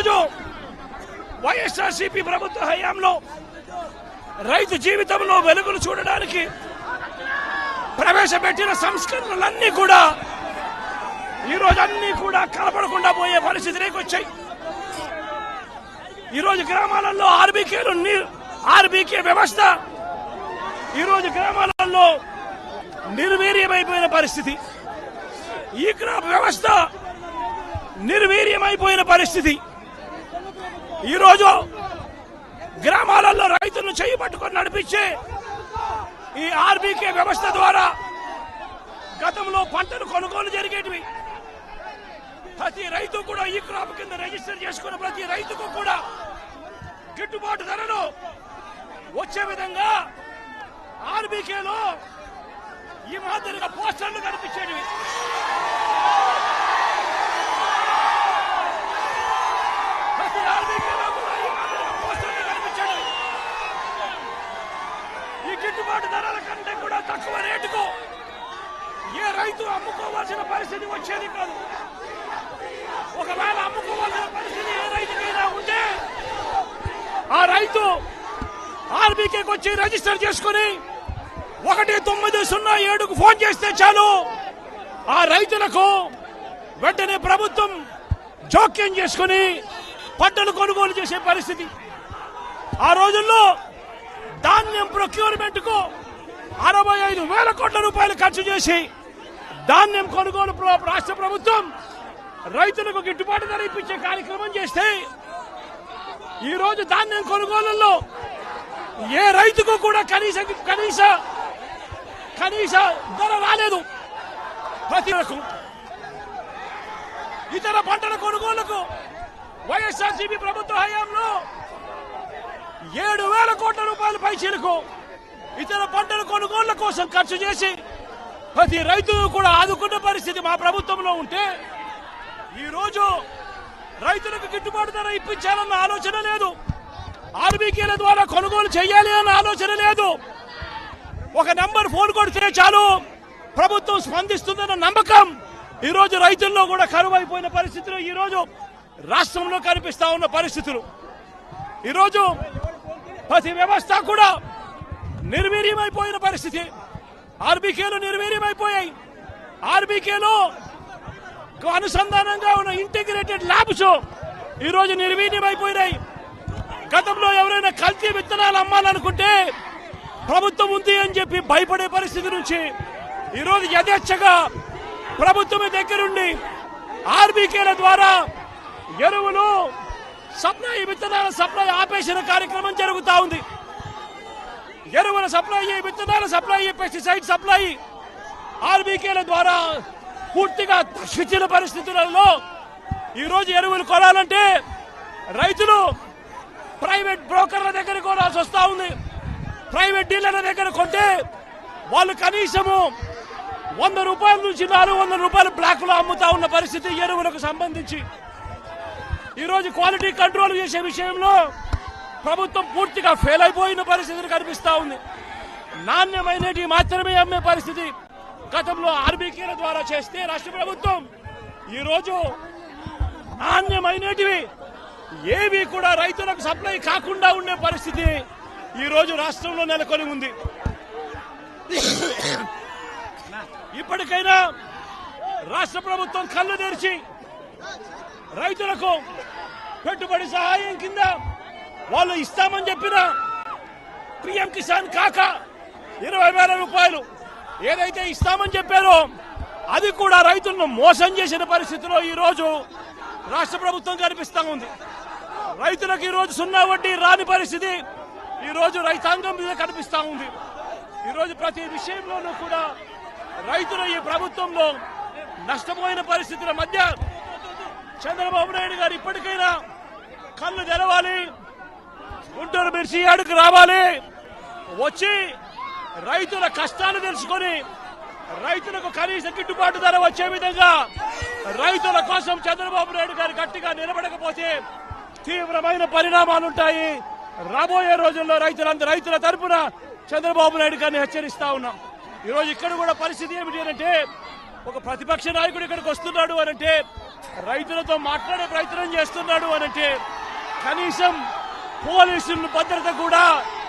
ఈరోజు వైఎస్ఆర్సీపీ ప్రభుత్వ హయాంలో రైతు జీవితంలో వెలుగులు చూడడానికి ప్రవేశపెట్టిన సంస్కరణలన్నీ కూడా ఈరోజు అన్ని కూడా కనపడకుండా పోయే పరిస్థితిలోకి వచ్చాయి. ఈరోజు గ్రామాలలో ఆర్బీకే వ్యవస్థ ఈరోజు గ్రామాలలో నిర్వీర్యమైపోయిన పరిస్థితి. ఈ వ్యవస్థ నిర్వీర్యమైపోయిన పరిస్థితి. ఈరోజు గ్రామాలలో రైతులను చేయి పట్టుకొని నడిపించే ఈ ఆర్బీకే వ్యవస్థ ద్వారా గతంలో పంటలు కొనుగోలు జరిగేటివి. ప్రతి రైతు కూడా ఈ క్రాప్ కింద రిజిస్టర్ చేసుకున్న ప్రతి రైతుకు కూడా గిట్టుబాటు ధరలు వచ్చే విధంగా ఆర్బీకేలో ఈ మాదిరిగా పోస్టర్లు కనిపించేటివి. ప్రతి ఆర్బీకేలో కూడా ఈ మాదిరిగా పోస్టర్లు కనిపించేటివి. ఈ గిట్టుబాటు ధరల కంటే కూడా తక్కువ రేటుకు ఏ రైతు అమ్ముకోవాల్సిన పరిస్థితి వచ్చేది కాదు. ఒకవేళ అమ్ముకోవాల్సిన పరిస్థితి ఏ రైతుకైనా ఉంటే ఆ రైతు ఆర్బీకేకి వచ్చి రిజిస్టర్ చేసుకుని 1907కు ఫోన్ చేస్తే చాలు, ఆ రైతులకు వెంటనే ప్రభుత్వం జోక్యం చేసుకుని పంటలు కొనుగోలు చేసే పరిస్థితి. ఆ రోజుల్లో ధాన్యం ప్రొక్యూర్మెంట్ కు 65,000 కోట్ల రూపాయలు ఖర్చు చేసి ధాన్యం కొనుగోలు రాష్ట్ర ప్రభుత్వం రైతులకు గిట్టుబాటు ధర ఇప్పించే కార్యక్రమం చేస్తే ఈ రోజు ధాన్యం కొనుగోలులో ఏ రైతుకు కూడా కనీస ధర రాలేదు. ప్రతి ఇతర పంటల కొనుగోలుకు వైఎస్ఆర్సీపీ ప్రభుత్వ హయాంలో 7,000 కోట్ల రూపాయల పైచీలకు ఇతర పంటల కొనుగోళ్ల కోసం ఖర్చు చేసి ప్రతి రైతును కూడా ఆదుకున్న పరిస్థితి మా ప్రభుత్వంలో ఉంటే ఈ రోజు రైతులకు గిట్టుబాటు ధర ఇప్పించాలన్న ఆలోచన లేదు. ఆర్బీకేల ద్వారా కొనుగోలు చేయాలి అన్న ఆలోచన లేదు. ఒక నంబర్ ఫోన్ కొడితే చాలు ప్రభుత్వం స్పందిస్తుందన్న నమ్మకం ఈ రోజు రైతుల్లో కూడా కరువైపోయిన పరిస్థితులు ఈ రోజు రాష్ట్రంలో కనిపిస్తా ఉన్న పరిస్థితులు. ఈ రోజు ప్రతి వ్యవస్థ కూడా నిర్వీర్యమైపోయిన పరిస్థితి. ఆర్బీకేలు నిర్వీర్యమైపోయాయి. ఆర్బీకేలో అనుసంధానంగా ఉన్న ఇంటిగ్రేటెడ్ ల్యాబ్స్ ఈ రోజు నిర్వీర్యమైపోయినాయి. గతంలో ఎవరైనా కల్తీ విత్తనాలు అమ్మాలనుకుంటే ప్రభుత్వం ఉంది అని చెప్పి భయపడే పరిస్థితి నుంచి ఈ రోజు యథేచ్ఛగా ప్రభుత్వమే దగ్గరుండి ఆర్బీకేల ద్వారా ఎరువులు సప్లై, విత్తనాల సప్లై ఆపేసిన కార్యక్రమం జరుగుతా ఉంది. ఎరువుల సప్లై, విత్తనాల సప్లై, పెస్టిసైడ్ సప్లై ఆర్బీకేల ద్వారా పూర్తిగా తగ్గించిన పరిస్థితులలో ఈ రోజు ఎరువులు కొనాలంటే రైతులు ప్రైవేట్ బ్రోకర్ల దగ్గర కొనాల్సి వస్తా ఉంది. ప్రైవేట్ డీలర్ల దగ్గర కొంటే వాళ్ళు కనీసము 100 రూపాయల నుంచి 400 రూపాయలు బ్లాక్ లో అమ్ముతా ఉన్న పరిస్థితి ఎరువులకు సంబంధించి. ఈ రోజు క్వాలిటీ కంట్రోల్ చేసే విషయంలో ప్రభుత్వం పూర్తిగా ఫెయిల్ అయిపోయిన పరిస్థితులు కనిపిస్తా ఉంది. నాణ్యమైనవి మాత్రమే అమ్మే పరిస్థితి గతంలో ఆర్బీకేల ద్వారా చేస్తే రాష్ట్ర ప్రభుత్వం ఈ రోజు నాణ్యమైనటివి ఏవి కూడా రైతులకు సప్లై కాకుండా ఉండే పరిస్థితి ఈ రోజు రాష్ట్రంలో నెలకొని ఉంది. ఇప్పటికైనా రాష్ట్ర ప్రభుత్వం కళ్ళు తెరిచి రైతులకు పెట్టుబడి సహాయం కింద వాళ్ళు ఇస్తామని చెప్పిన పీఎం కిసాన్ కాక 20,000 రూపాయలు ఏదైతే ఇస్తామని చెప్పారో అది కూడా రైతులను మోసం చేసిన పరిస్థితిలో ఈ రోజు రాష్ట్ర ప్రభుత్వం కనిపిస్తా ఉంది. రైతులకు ఈ రోజు 0 వడ్డీ రాని పరిస్థితి ఈ రోజు రైతాంగం మీద కనిపిస్తా ఉంది. ఈ రోజు ప్రతి విషయంలోనూ కూడా రైతులు ఈ ప్రభుత్వంలో నష్టపోయిన పరిస్థితుల మధ్య చంద్రబాబు నాయుడు గారు ఇప్పటికైనా కళ్ళు తెరవాలి, గుంటూరు మిర్చి యార్డుకు రావాలి, వచ్చి రైతుల కష్టాలు తెలుసుకొని రైతులకు కనీస గిట్టుబాటు ధర వచ్చే విధంగా రైతుల కోసం చంద్రబాబు నాయుడు గారు గట్టిగా నిలబడకపోతే తీవ్రమైన పరిణామాలుంటాయి. రాబోయే రోజుల్లో రైతుల తరపున చంద్రబాబు నాయుడు గారిని హెచ్చరిస్తా ఉన్నాం. ఈ రోజు ఇక్కడ కూడా పరిస్థితి ఏమిటి అంటే ఒక ప్రతిపక్ష నాయకుడు ఇక్కడికి వస్తున్నాడు అనంటే రైతులతో మాట్లాడే ప్రయత్నం చేస్తున్నాడు అనంటే కనీసం పోలీసుల భద్రత కూడా